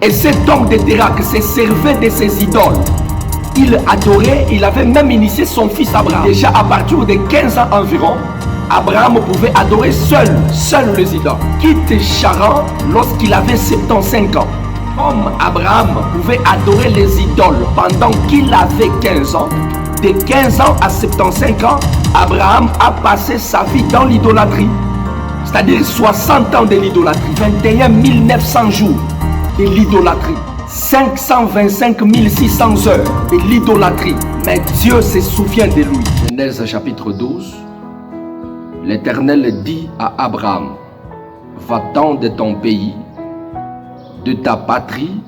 Et cet homme de Térak se servait de ses idoles. Il adorait, il avait même initié son fils Abraham. Déjà à partir de 15 ans environ, Abraham pouvait adorer seul les idoles. Quitte Charan lorsqu'il avait 75 ans. Comme Abraham pouvait adorer les idoles pendant qu'il avait 15 ans, de 15 ans à 75 ans, Abraham a passé sa vie dans l'idolâtrie. C'est-à-dire 60 ans de l'idolâtrie, 21 900 jours de l'idolâtrie, 525 600 heures de l'idolâtrie. Mais Dieu se souvient de lui. Genèse chapitre 12, l'Éternel dit à Abraham, va-t'en de ton pays, de ta patrie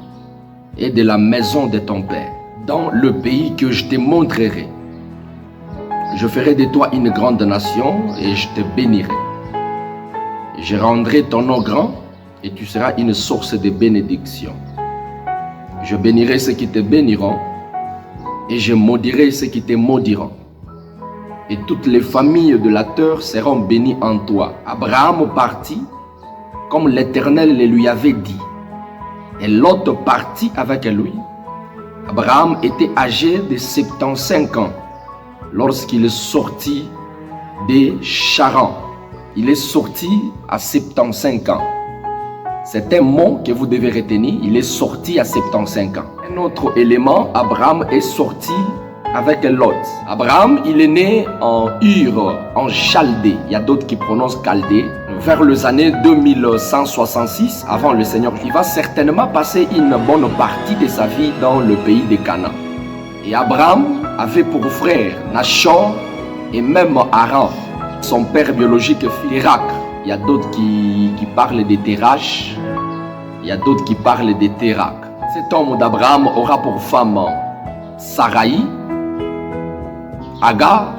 et de la maison de ton père, dans le pays que je te montrerai. Je ferai de toi une grande nation et je te bénirai. Je rendrai ton nom grand et tu seras une source de bénédiction. Je bénirai ceux qui te béniront et je maudirai ceux qui te maudiront. Et toutes les familles de la terre seront bénies en toi. Abraham partit comme l'Éternel le lui avait dit. Et Lot partit avec lui. Abraham était âgé de 75 ans lorsqu'il sortit de Charan. Il est sorti à 75 ans. C'est un mot que vous devez retenir. Il est sorti à 75 ans. Un autre élément, Abraham est sorti avec Lot. Abraham, il est né en Ur, en Chaldée. Il y a d'autres qui prononcent Chaldée. Vers les années 2166, avant le Seigneur, il va certainement passer une bonne partie de sa vie dans le pays de Canaan. Et Abraham avait pour frère Nachor et même Haran. Son père biologique Térak. Il y a d'autres qui parlent de Térach. Il y a d'autres qui parlent de Térak. Cet homme d'Abraham aura pour femme Saraï, Agar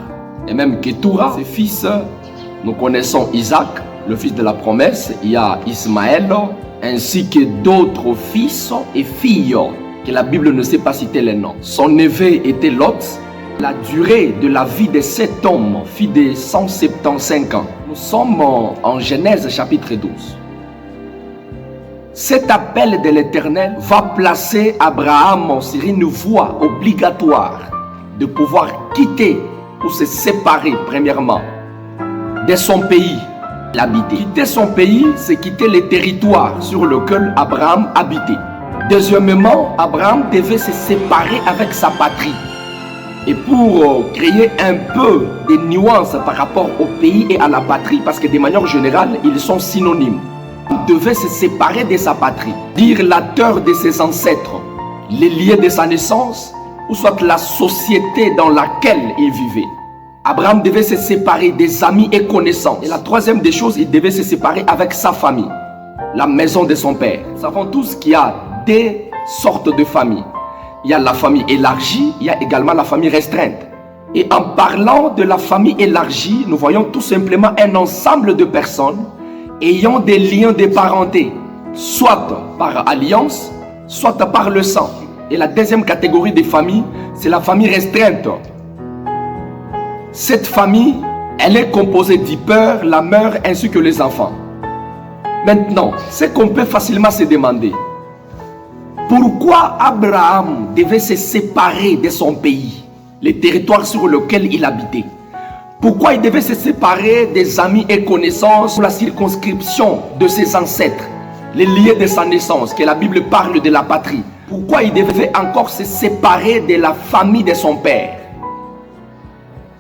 et même Ketura. Ses fils, nous connaissons Isaac, le fils de la promesse. Il y a Ismaël, ainsi que d'autres fils et filles que la Bible ne sait pas citer les noms. Son neveu était Lot. La durée de la vie de cet homme fut de 175 ans. Nous sommes en Genèse chapitre 12. Cet appel de l'Éternel va placer Abraham sur une voie obligatoire de pouvoir quitter ou se séparer premièrement de son pays, l'habiter. Quitter son pays, c'est quitter le territoire sur lequel Abraham habitait. Deuxièmement, Abraham devait se séparer avec sa patrie. Et pour créer un peu de nuances par rapport au pays et à la patrie, parce que de manière générale, ils sont synonymes. Il devait se séparer de sa patrie, dire la terre de ses ancêtres, les lieux de sa naissance, ou soit la société dans laquelle il vivait. Abraham devait se séparer des amis et connaissances. Et la troisième des choses, il devait se séparer avec sa famille, la maison de son père. Nous savons tous qu'il y a des sortes de familles. Il y a la famille élargie, il y a également la famille restreinte. Et en parlant de la famille élargie, nous voyons tout simplement un ensemble de personnes ayant des liens de parenté, soit par alliance, soit par le sang. Et la deuxième catégorie de famille, c'est la famille restreinte. Cette famille, elle est composée du père, la mère ainsi que les enfants. Maintenant, ce qu'on peut facilement se demander, pourquoi Abraham devait se séparer de son pays, le territoire sur lequel il habitait? Pourquoi il devait se séparer des amis et connaissances pour la circonscription de ses ancêtres, les lieux de sa naissance, que la Bible parle de la patrie? Pourquoi il devait encore se séparer de la famille de son père?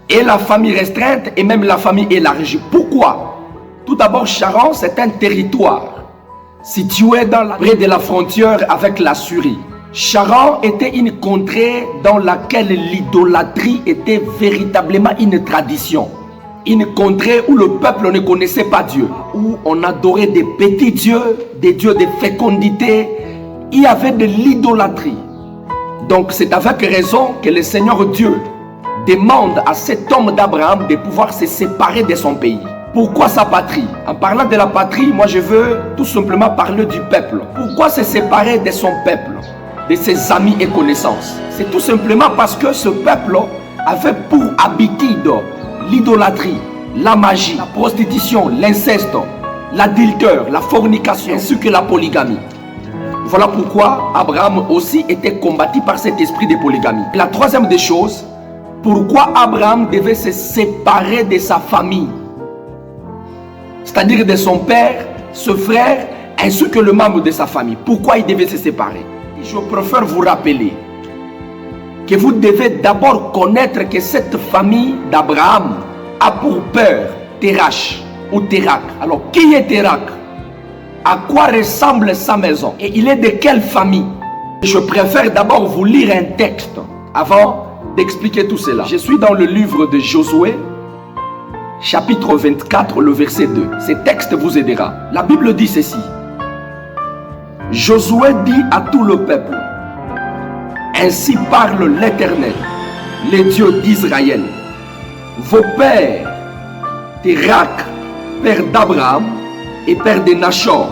Et la famille restreinte et même la famille élargie. Pourquoi? Tout d'abord, Charan, c'est un territoire situé près de la frontière avec l'Assyrie. Charan était une contrée dans laquelle l'idolâtrie était véritablement une tradition. Une contrée où le peuple ne connaissait pas Dieu, où on adorait des petits dieux, des dieux de fécondité. Il y avait de l'idolâtrie. Donc c'est avec raison que le Seigneur Dieu demande à cet homme d'Abraham de pouvoir se séparer de son pays. Pourquoi sa patrie? En parlant de la patrie, moi je veux tout simplement parler du peuple. Pourquoi se séparer de son peuple, de ses amis et connaissances? C'est tout simplement parce que ce peuple avait pour habitude l'idolâtrie, la magie, la prostitution, l'inceste, l'adultère, la fornication ainsi que la polygamie. Voilà pourquoi Abraham aussi était combattu par cet esprit de polygamie. La troisième des choses, pourquoi Abraham devait se séparer de sa famille, c'est-à-dire de son père, ce frère, ainsi que le membre de sa famille. Pourquoi il devait se séparer? Je préfère vous rappeler que vous devez d'abord connaître que cette famille d'Abraham a pour père Terach ou Térak. Alors, qui est Térak? À quoi ressemble sa maison? Et il est de quelle famille? Je préfère d'abord vous lire un texte avant d'expliquer tout cela. Je suis dans le livre de Josué, chapitre 24, le verset 2. Ce texte vous aidera. La Bible dit ceci. Josué dit à tout le peuple, ainsi parle l'Éternel, le Dieu d'Israël. Vos pères, Térak, père d'Abraham et père de Nachor,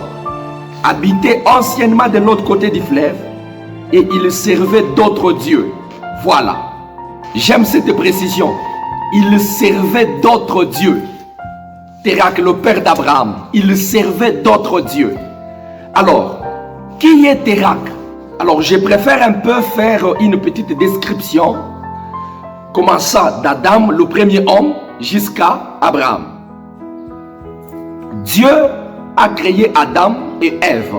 habitaient anciennement de l'autre côté du fleuve et ils servaient d'autres dieux. Voilà. J'aime cette précision. Ils servaient d'autres dieux. Térak, le père d'Abraham, il servait d'autres dieux. Alors, qui est Térak? Alors, je préfère un peu faire une petite description, commençant d'Adam, le premier homme, jusqu'à Abraham. Dieu a créé Adam et Ève.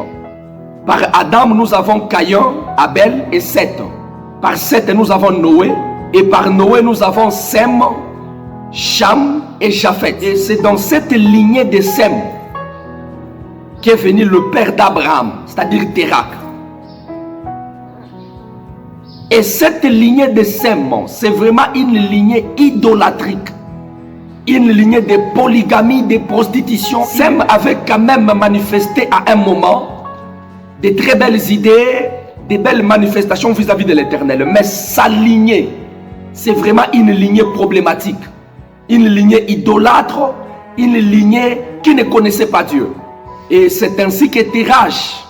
Par Adam, nous avons Caïn, Abel et Seth. Par Seth, nous avons Noé. Et par Noé, nous avons Sem, Cham et Japhet. Et c'est dans cette lignée de Sem qu'est venu le père d'Abraham, c'est-à-dire Térak. Et cette lignée de Sem, c'est vraiment une lignée idolâtrique. Une lignée de polygamie, de prostitution. Sem avait quand même manifesté à un moment de très belles idées, de belles manifestations vis-à-vis de l'Éternel. Mais sa lignée, c'est vraiment une lignée problématique. Une lignée idolâtre, une lignée qui ne connaissait pas Dieu. Et c'est ainsi que Terach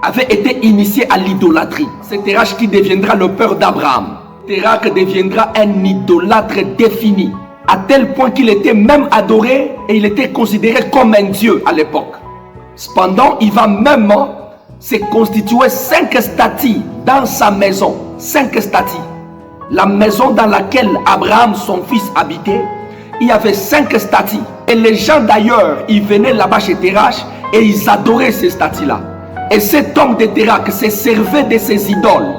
avait été initié à l'idolâtrie. C'est Terach qui deviendra le père d'Abraham. Terach deviendra un idolâtre défini, à tel point qu'il était même adoré et il était considéré comme un dieu à l'époque. Cependant, il va même se constituer 5 statues dans sa maison. 5 statues. La maison dans laquelle Abraham, son fils, habitait, il y avait 5 statues. Et les gens d'ailleurs, ils venaient là-bas chez Terach et ils adoraient ces statues-là. Et cet homme de Térak se servait de ses idoles.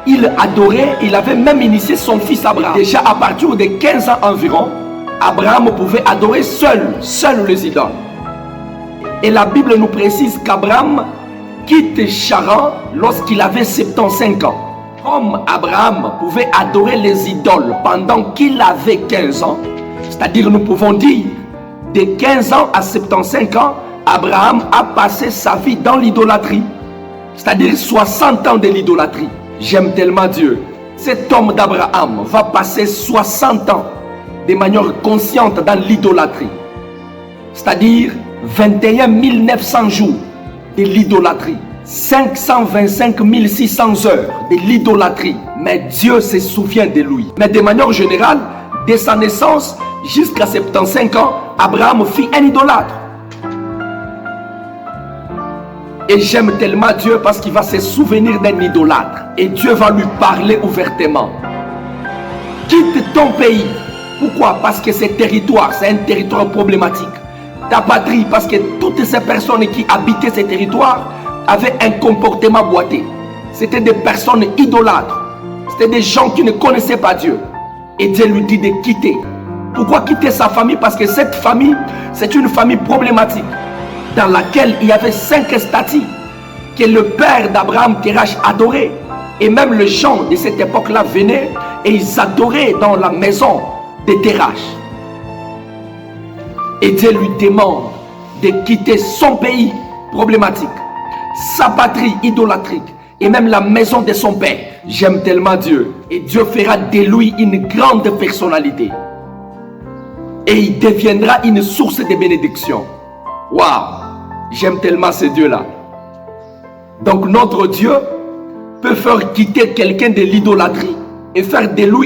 Il adorait, il avait même initié son fils Abraham. Déjà à partir de 15 ans environ, Abraham pouvait adorer seul les idoles. Et la Bible nous précise qu'Abraham quitte Charan lorsqu'il avait 75 ans. Comme Abraham pouvait adorer les idoles pendant qu'il avait 15 ans, c'est-à-dire nous pouvons dire de 15 ans à 75 ans, Abraham a passé sa vie dans l'idolâtrie, c'est-à-dire 60 ans de l'idolâtrie. J'aime tellement Dieu. Cet homme d'Abraham va passer 60 ans de manière consciente dans l'idolâtrie, c'est-à-dire 21 900 jours de l'idolâtrie, 525 600 heures de l'idolâtrie. Mais Dieu se souvient de lui. Mais de manière générale, dès sa naissance jusqu'à 75 ans, Abraham fut un idolâtre. Et j'aime tellement Dieu parce qu'il va se souvenir d'un idolâtre. Et Dieu va lui parler ouvertement. Quitte ton pays. Pourquoi? Parce que ce territoire, c'est un territoire problématique. Ta patrie, parce que toutes ces personnes qui habitaient ce territoire avaient un comportement boité. C'était des personnes idolâtres. C'était des gens qui ne connaissaient pas Dieu. Et Dieu lui dit de quitter. Pourquoi quitter sa famille? Parce que cette famille, c'est une famille problématique, dans laquelle il y avait 5 statues que le père d'Abraham, Terach, adorait. Et même les gens de cette époque-là venaient et ils adoraient dans la maison de Terach. Et Dieu lui demande de quitter son pays problématique, sa patrie idolâtrique et même la maison de son père. J'aime tellement Dieu. Et Dieu fera de lui une grande personnalité. Et il deviendra une source de bénédiction. Waouh! J'aime tellement ce Dieu-là. Donc notre Dieu peut faire quitter quelqu'un de l'idolâtrie et faire de lui